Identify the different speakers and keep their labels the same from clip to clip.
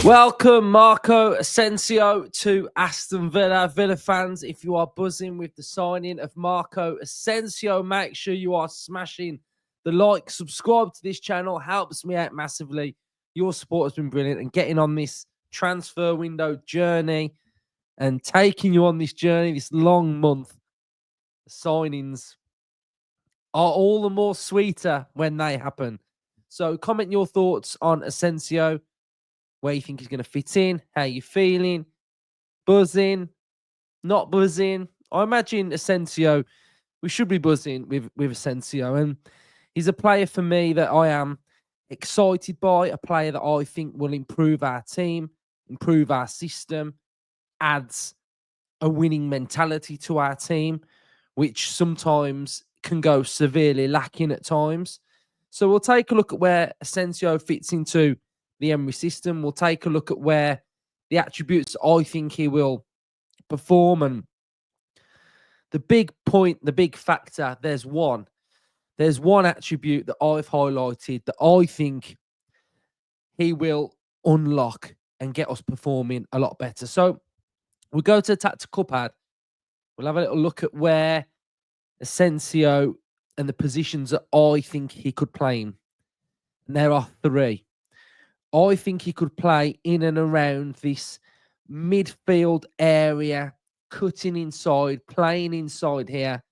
Speaker 1: Welcome, Marco Asensio, to Aston Villa. Villa fans, if you are buzzing with the signing of Marco Asensio, make sure you are smashing the like, subscribe to this channel, helps me out massively. Your support has been brilliant, and getting on this transfer window journey and taking you on this journey, this long month, the signings are all the more sweeter when they happen. So comment your thoughts on Asensio, where you think he's going to fit in, how you feeling, buzzing, not buzzing. I imagine Asensio, we should be buzzing with Asensio, and he's a player for me that I am excited by, a player that I think will improve our team, improve our system, adds a winning mentality to our team, which sometimes can go severely lacking at times. So we'll take a look at where Asensio fits into the Emery system. We'll take a look at where the attributes I think he will perform. And the big point, the big factor, there's one attribute that I've highlighted that I think he will unlock and get us performing a lot better. So we'll go to the tactical pad. We'll have a little look at where Asensio and the positions that I think he could play in. And there are three. I think he could play in and around this midfield area, cutting inside, playing inside here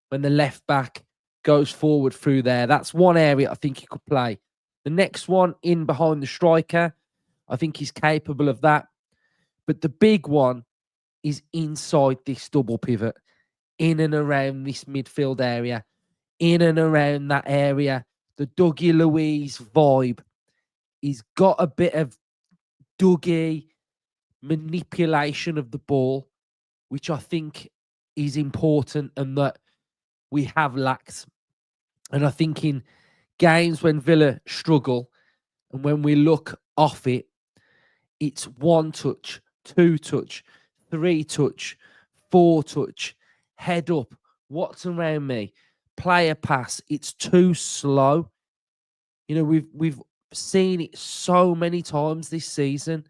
Speaker 1: when the left back goes forward through there. That's one area I think he could play. The next one, in behind the striker, I think he's capable of that. But the big one is inside this double pivot, in and around this midfield area, in and around that area. The Dougie Luiz vibe. He's got a bit of Dougie manipulation of the ball, which I think is important and that we have lacked. And I think in games when Villa struggle and when we look off it, it's 1 touch, 2 touch, 3 touch, 4 touch, head up, what's around me, play a pass. It's too slow. You know, we've seen it so many times this season.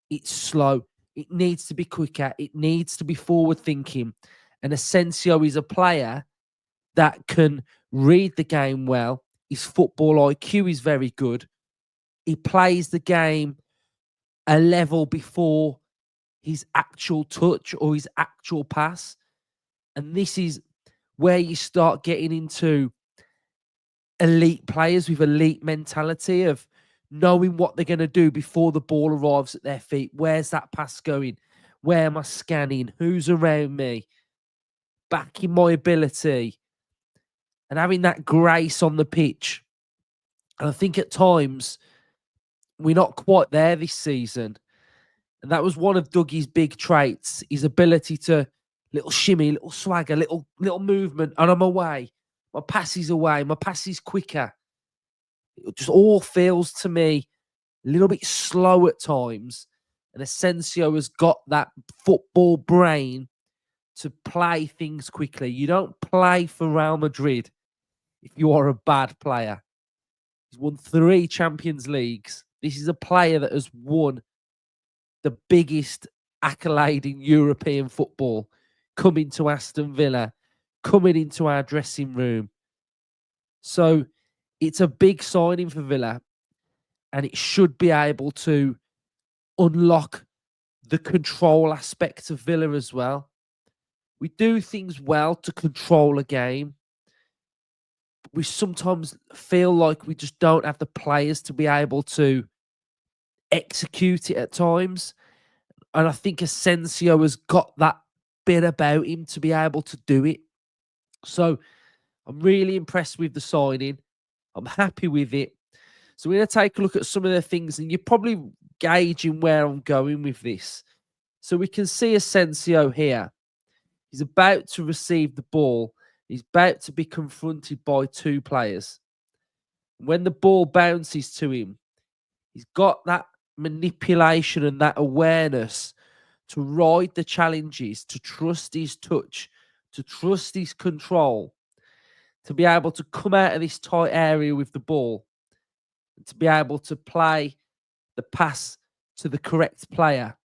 Speaker 1: It's slow. It needs to be quicker. It needs to be forward thinking. And Asensio is a player that can read the game well. His football IQ is very good. He plays the game a level before his actual touch or his actual pass. And this is where you start getting into elite players with elite mentality of knowing what they're going to do before the ball arrives at their feet. Where's that pass going? Where am I scanning? Who's around me? Backing my ability and having that grace on the pitch. And I think at times we're not quite there this season. And that was one of Dougie's big traits, his ability to little shimmy, little swagger, little movement, and I'm away. My pass is away. My pass is quicker. It just all feels to me a little bit slow at times. And Asensio has got that football brain to play things quickly. You don't play for Real Madrid if you are a bad player. He's won 3 Champions Leagues. This is a player that has won the biggest accolade in European football, coming to Aston Villa, coming into our dressing room. So it's a big signing for Villa, and it should be able to unlock the control aspect of Villa as well. We do things well to control a game. We sometimes feel like we just don't have the players to be able to execute it at times. And I think Asensio has got that bit about him to be able to do it. So I'm really impressed with the signing. I'm happy with it. So we're going to take a look at some of the things, and you're probably gauging where I'm going with this. So we can see Asensio here. He's about to receive the ball. He's about to be confronted by 2 players. When the ball bounces to him, he's got that manipulation and that awareness to ride the challenges, to trust his touch, to trust his control, to be able to come out of this tight area with the ball, and to be able to play the pass to the correct player.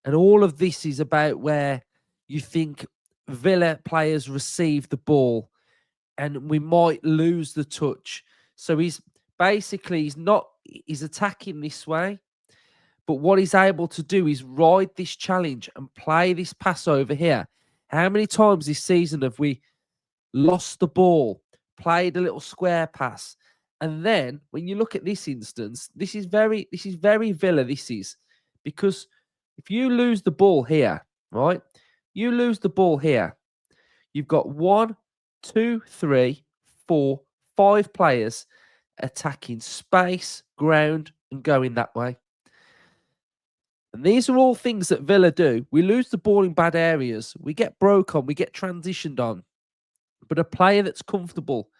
Speaker 1: And all of this is about where you think Villa players receive the ball and we might lose the touch. So he's attacking this way, but what he's able to do is ride this challenge and play this pass over here. How many times this season have we lost the ball, played a little square pass, and then when you look at this instance, this is very Villa. This is because if you lose the ball here, right? You lose the ball here. You've got 1, 2, 3, 4, 5 players attacking space, ground, and going that way. And these are all things that Villa do. We lose the ball in bad areas. We get broke on. We get transitioned on. But a player that's comfortable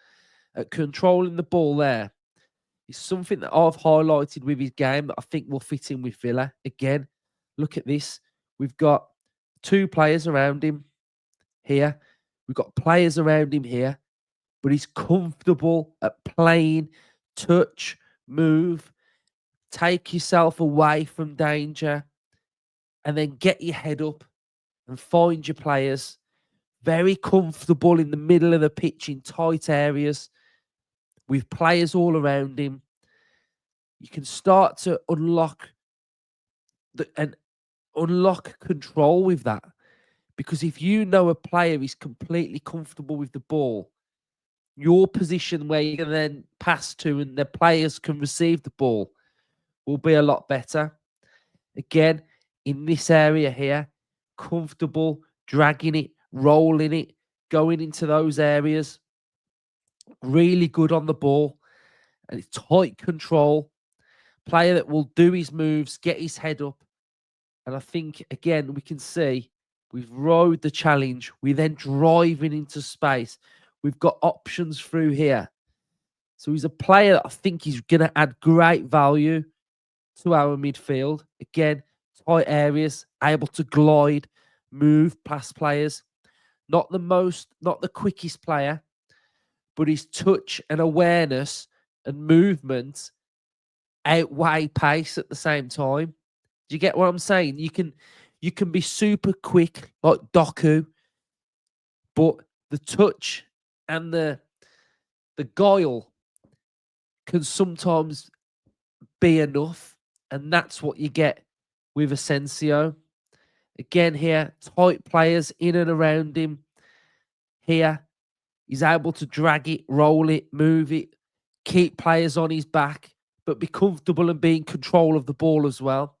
Speaker 1: at controlling the ball there is something that I've highlighted with his game that I think will fit in with Villa. Again, look at this. We've got 2 players around him here. We've got players around him here. But he's comfortable at playing, touch, move, take yourself away from danger, and then get your head up and find your players. Very comfortable in the middle of the pitch in tight areas with players all around him. You can start to unlock control with that. Because if you know a player is completely comfortable with the ball, your position where you can then pass to and the players can receive the ball will be a lot better. Again, in this area here, comfortable, dragging it, rolling it, going into those areas. Really good on the ball. And it's tight control. Player that will do his moves, get his head up. And I think, again, we can see we've rode the challenge. We're then driving into space. We've got options through here. So he's a player that I think he's going to add great value to our midfield. Again, tight areas, able to glide, move past players. Not the quickest player, but his touch and awareness and movement outweigh pace at the same time. Do you get what I'm saying? You can be super quick like Doku, but the touch and the guile can sometimes be enough, and that's what you get with Asensio. Again here, tight players in and around him. Here, he's able to drag it, roll it, move it, keep players on his back, but be comfortable and be in control of the ball as well.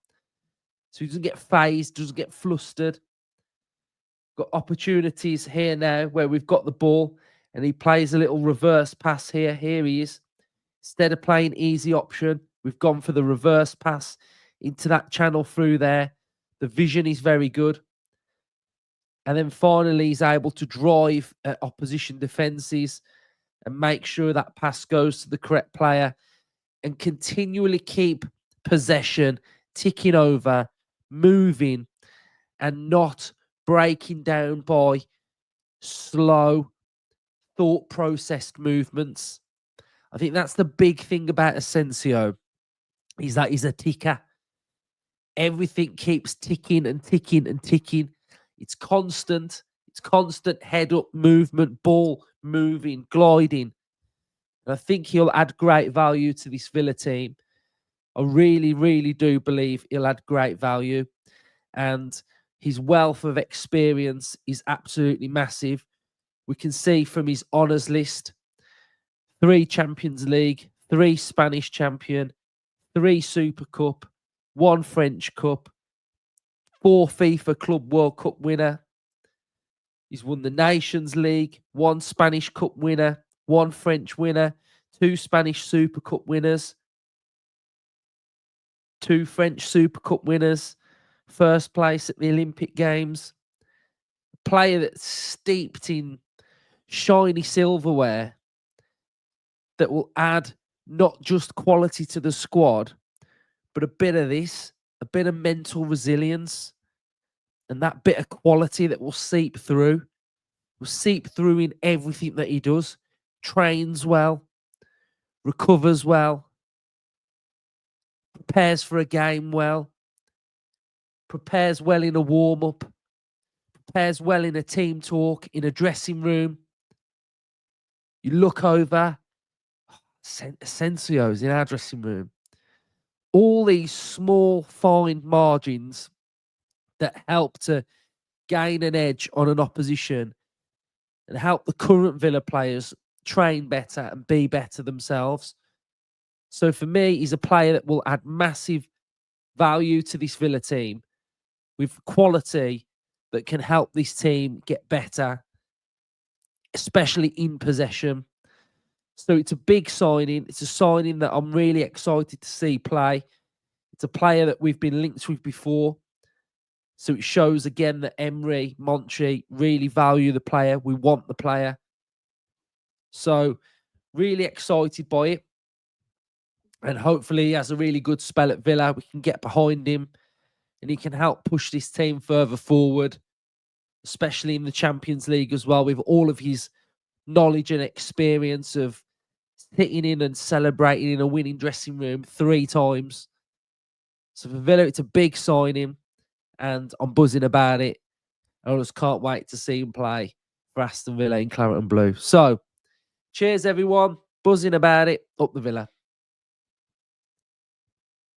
Speaker 1: So he doesn't get phased, doesn't get flustered. Got opportunities here now where we've got the ball and he plays a little reverse pass here. Here he is. Instead of playing easy option, we've gone for the reverse pass into that channel through there. The vision is very good. And then finally, he's able to drive at opposition defenses and make sure that pass goes to the correct player and continually keep possession, ticking over, moving, and not breaking down by slow, thought-processed movements. I think that's the big thing about Asensio, is that he's a ticker. Everything keeps ticking and ticking and ticking. It's constant. It's constant head up movement, ball moving, gliding. And I think he'll add great value to this Villa team. I really, really do believe he'll add great value. And his wealth of experience is absolutely massive. We can see from his honours list, 3 Champions League, 3 Spanish champion, 3 Super Cup, 1 French Cup, 4 FIFA Club World Cup winner. He's won the Nations League, 1 Spanish Cup winner, 1 French winner, 2 Spanish Super Cup winners, 2 French Super Cup winners, first place at the Olympic Games. A player that's steeped in shiny silverware that will add not just quality to the squad, but a bit of this, a bit of mental resilience, and that bit of quality that will seep through in everything that he does. Trains well, recovers well, prepares for a game well, prepares well in a warm-up, prepares well in a team talk, in a dressing room. You look over, Asensio's in our dressing room. All these small, fine margins that help to gain an edge on an opposition and help the current Villa players train better and be better themselves. So for me, he's a player that will add massive value to this Villa team with quality that can help this team get better, especially in possession. So it's a big signing. It's a signing that I'm really excited to see play. It's a player that we've been linked with before. So it shows again that Emery, Monchi really value the player. We want the player. So really excited by it. And hopefully he has a really good spell at Villa. We can get behind him and he can help push this team further forward, especially in the Champions League as well, with all of his knowledge and experience of sitting in and celebrating in a winning dressing room 3 times. So for Villa, it's a big signing and I'm buzzing about it. I just can't wait to see him play for Aston Villa in claret and blue. So cheers, everyone. Buzzing about it. Up the Villa.